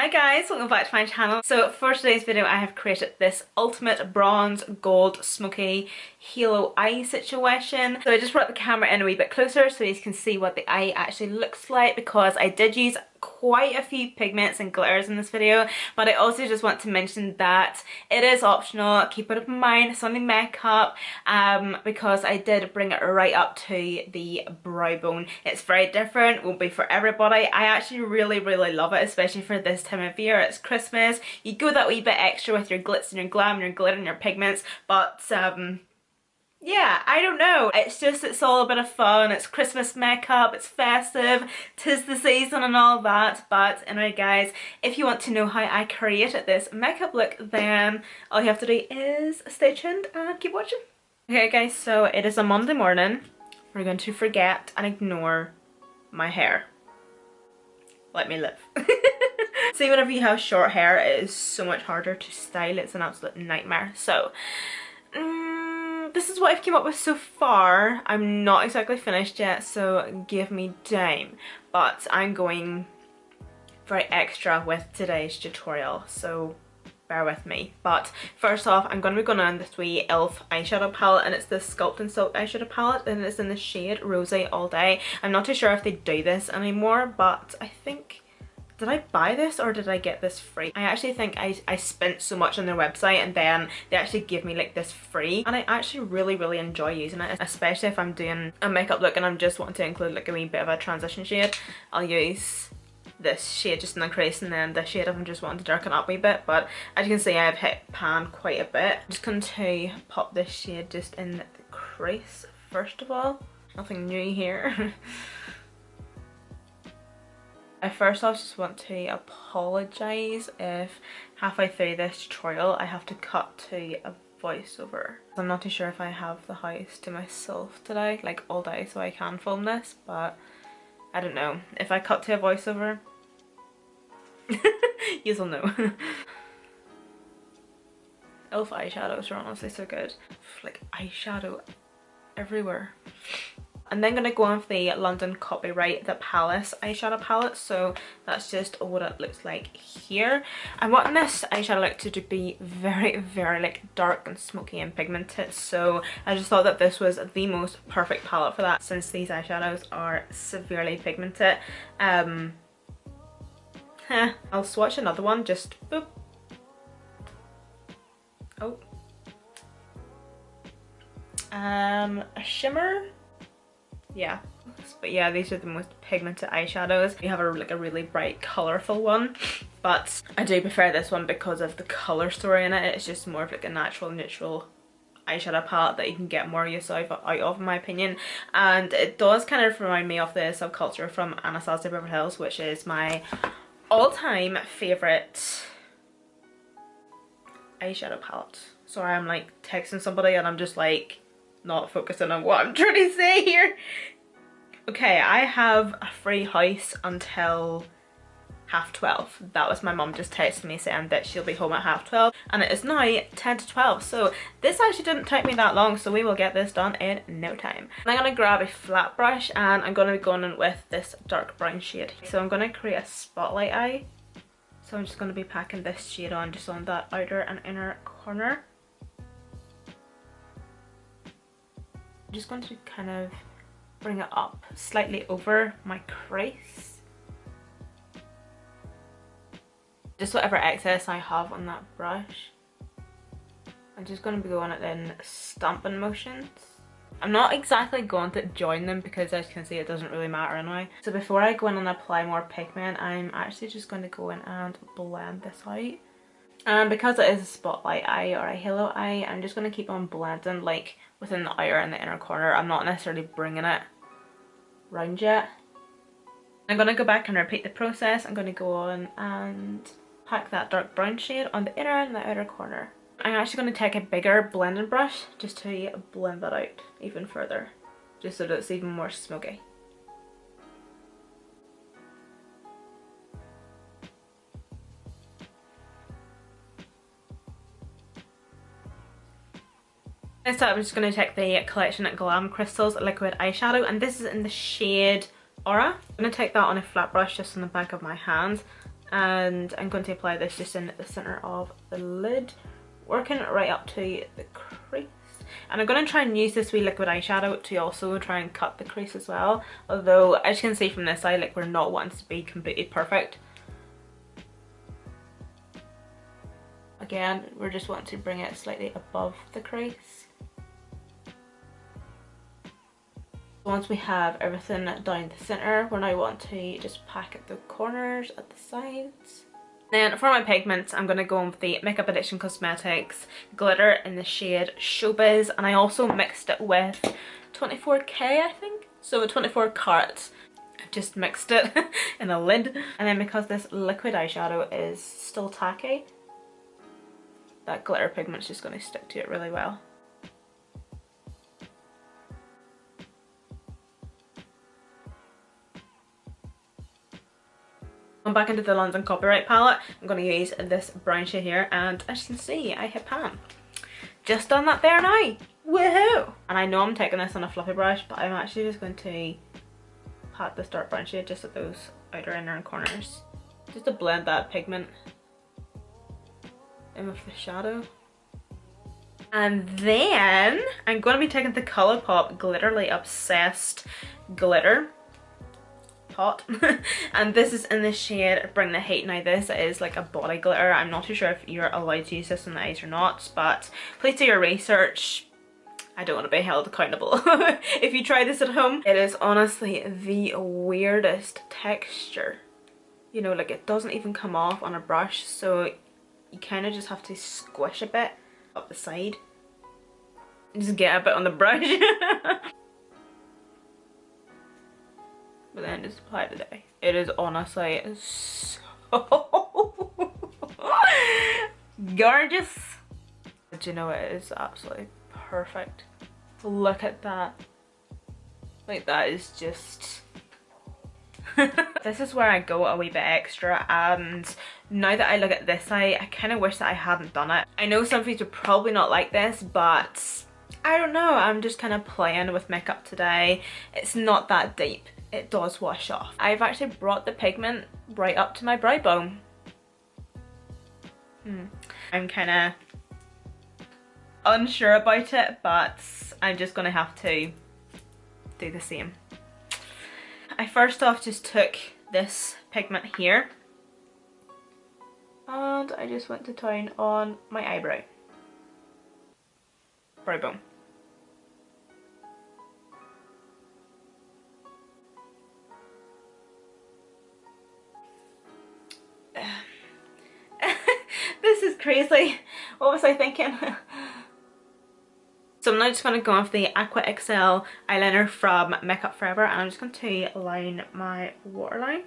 Hi guys, welcome back to my channel. So for today's video I have created this ultimate bronze gold smoky halo eye situation. So I just brought the camera in a wee bit closer so you can see what the eye actually looks like, because I did use quite a few pigments and glitters in this video, but I also just want to mention that it is optional. Keep it in mind, it's only makeup, because I did bring it right up to the brow bone. It's very different, won't be for everybody. I actually really love it, especially for this time of year. It's Christmas, you go that wee bit extra with your glitz and your glam and your glitter and your pigments, but yeah, I don't know. It's all a bit of fun. It's Christmas makeup, it's festive, 'tis the season and all that. But anyway guys, if you want to know how I created this makeup look, then all you have to do is stay tuned and keep watching. Okay guys, so it is a Monday morning. We're going to forget and ignore my hair. Let me live. See, whenever you have short hair, it is so much harder to style. It's an absolute nightmare. So, this is what I've came up with so far. I'm not exactly finished yet, so give me time. But I'm going very extra with today's tutorial, so bear with me. But first off, I'm going to be going on this wee e.l.f. eyeshadow palette, and it's the Sculpting Silk eyeshadow palette, and it's in the shade Rosy All Day. I'm not too sure if they do this anymore, but I think... did I buy this or did I get this free? I actually think I spent so much on their website and then they actually give me like this free, and I actually really enjoy using it, especially if I'm doing a makeup look and I'm just wanting to include like a wee bit of a transition shade. I'll use this shade just in the crease and then this shade if I'm just wanting to darken up a wee bit, but as you can see I've hit pan quite a bit. I'm just going to pop this shade just in the crease first of all. Nothing new here. I first off just want to apologise if halfway through this tutorial I have to cut to a voiceover. I'm not too sure if I have the house to myself today, like all day, so I can film this, but I don't know. If I cut to a voiceover, you'll know. e.l.f. eyeshadows are honestly so good. Like eyeshadow everywhere. I'm then going to go on with the London Copyright The Palace eyeshadow palette, so that's just what it looks like here. I want this eyeshadow look to be very like dark and smoky and pigmented, so I just thought that this was the most perfect palette for that, since these eyeshadows are severely pigmented. I'll swatch another one, just boop. Oh. A shimmer. Yeah, but yeah, these are the most pigmented eyeshadows. You have a really bright colourful one, but I do prefer this one because of the colour story in it. It's just more of like a natural neutral eyeshadow palette that you can get more use out of in my opinion, and it does kind of remind me of the Subculture from Anastasia Beverly Hills, which is my all-time favourite eyeshadow palette. Sorry, I'm like texting somebody and I'm just like not focusing on what I'm trying to say here. Okay, I have a free house until 12:30. That was my mum just texting me saying that she'll be home at 12:30, and it is now 10 to 12, so this actually didn't take me that long, so we will get this done in no time. I'm going to grab a flat brush and I'm going to be going in with this dark brown shade. So I'm going to create a spotlight eye, so I'm just going to be packing this shade on just on that outer and inner corner. I'm just going to kind of bring it up slightly over my crease. Just whatever excess I have on that brush. I'm just going to be going it in stamping motions. I'm not exactly going to join them because, as you can see, it doesn't really matter anyway. So before I go in and apply more pigment, I'm actually just going to go in and blend this out. And because it is a spotlight eye or a halo eye, I'm just going to keep on blending like within the outer and the inner corner. I'm not necessarily bringing it round yet. I'm going to go back and repeat the process. I'm going to go on and pack that dark brown shade on the inner and the outer corner. I'm actually going to take a bigger blending brush just to blend that out even further, just so that it's even more smoky. Next up, I'm just going to take the Collection Glam Crystals liquid eyeshadow, and this is in the shade Aura. I'm going to take that on a flat brush just on the back of my hand and I'm going to apply this just in the center of the lid, working right up to the crease. And I'm going to try and use this wee liquid eyeshadow to also try and cut the crease as well, although as you can see from this side, like, we're not wanting to be completely perfect. Again, we're just wanting to bring it slightly above the crease. Once we have everything down the center, we're now want to just pack at the corners, at the sides. Then for my pigments, I'm going to go on with the Makeup Addiction Cosmetics glitter in the shade Showbiz, and I also mixed it with 24K, I think, so a 24 karat. I've just mixed it in a lid, and then because this liquid eyeshadow is still tacky, that glitter pigment's just going to stick to it really well. I'm back into the London Copyright palette. I'm going to use this brown shade here, and as you can see, I hit pan. Just done that there now. Woohoo! And I know I'm taking this on a fluffy brush, but I'm actually just going to pat this dark brown shade just at those outer inner corners, just to blend that pigment in with the shadow. And then I'm going to be taking the Colourpop Glitterly Obsessed glitter pot and this is in the shade Bring the Heat. Now this is like a body glitter. I'm not too sure if you're allowed to use this in the eyes or not, but please do your research. I don't want to be held accountable if you try this at home. It is honestly the weirdest texture, you know, like it doesn't even come off on a brush, so you kind of just have to squish a bit up the side, just get a bit on the brush but then just apply it today. It is honestly so gorgeous. But you know, it is absolutely perfect. Look at that. Like, that is just this is where I go a wee bit extra, and now that I look at this eye, I kind of wish that I hadn't done it. I know some of you would probably not like this, but I don't know, I'm just kind of playing with makeup today. It's not that deep. It does wash off. I've actually brought the pigment right up to my brow bone. I'm kind of unsure about it, but I'm just gonna have to do the same. I first off just took this pigment here and I just went to town on my eyebrow, brow bone. This is crazy. What was I thinking? So I'm now just going to go off the Aqua XL eyeliner from Makeup Forever, and I'm just going to line my waterline.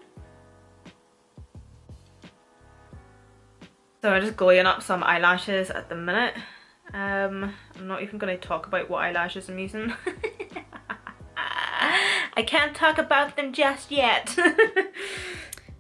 So I'm just gluing up some eyelashes at the minute. I'm not even going to talk about what eyelashes I'm using. I can't talk about them just yet.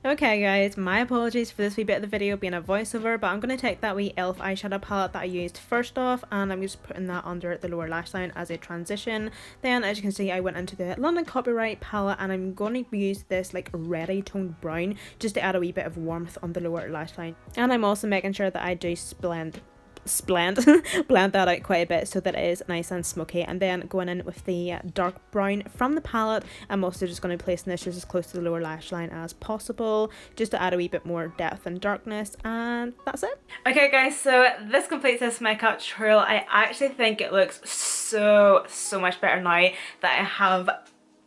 Okay guys, my apologies for this wee bit of the video being a voiceover, but I'm going to take that wee e.l.f. eyeshadow palette that I used first off, and I'm just putting that under the lower lash line as a transition. Then as you can see, I went into the London Copyright palette, and I'm going to use this like reddy toned brown just to add a wee bit of warmth on the lower lash line. And I'm also making sure that I do blend that out quite a bit so that it is nice and smoky. And then going in with the dark brown from the palette, I'm also just going to place this just as close to the lower lash line as possible, just to add a wee bit more depth and darkness, and that's it. Okay guys, so this completes this makeup tutorial. I actually think it looks so much better now that I have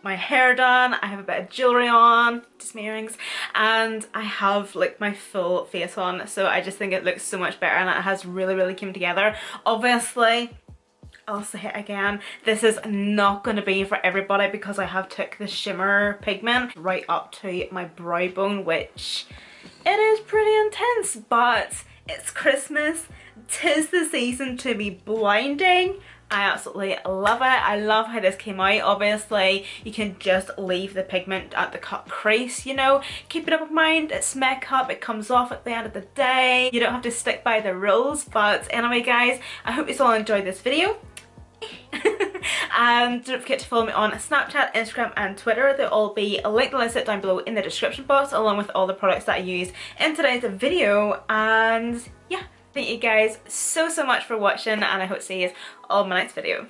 my hair done, I have a bit of jewellery on, just my earrings, and I have like my full face on, so I just think it looks so much better and it has really came together. Obviously, I'll say it again, this is not going to be for everybody because I have took the shimmer pigment right up to my brow bone, which it is pretty intense, but it's Christmas, 'tis the season to be blinding. I absolutely love it. I love how this came out. Obviously, you can just leave the pigment at the cut crease, you know. Keep it up in mind, it's makeup, it comes off at the end of the day. You don't have to stick by the rules. But anyway guys, I hope you all enjoyed this video. And don't forget to follow me on Snapchat, Instagram and Twitter. They'll all be linked and listed down below in the description box, along with all the products that I use in today's video. And yeah, thank you guys so much for watching, and I hope to see you all in my next video.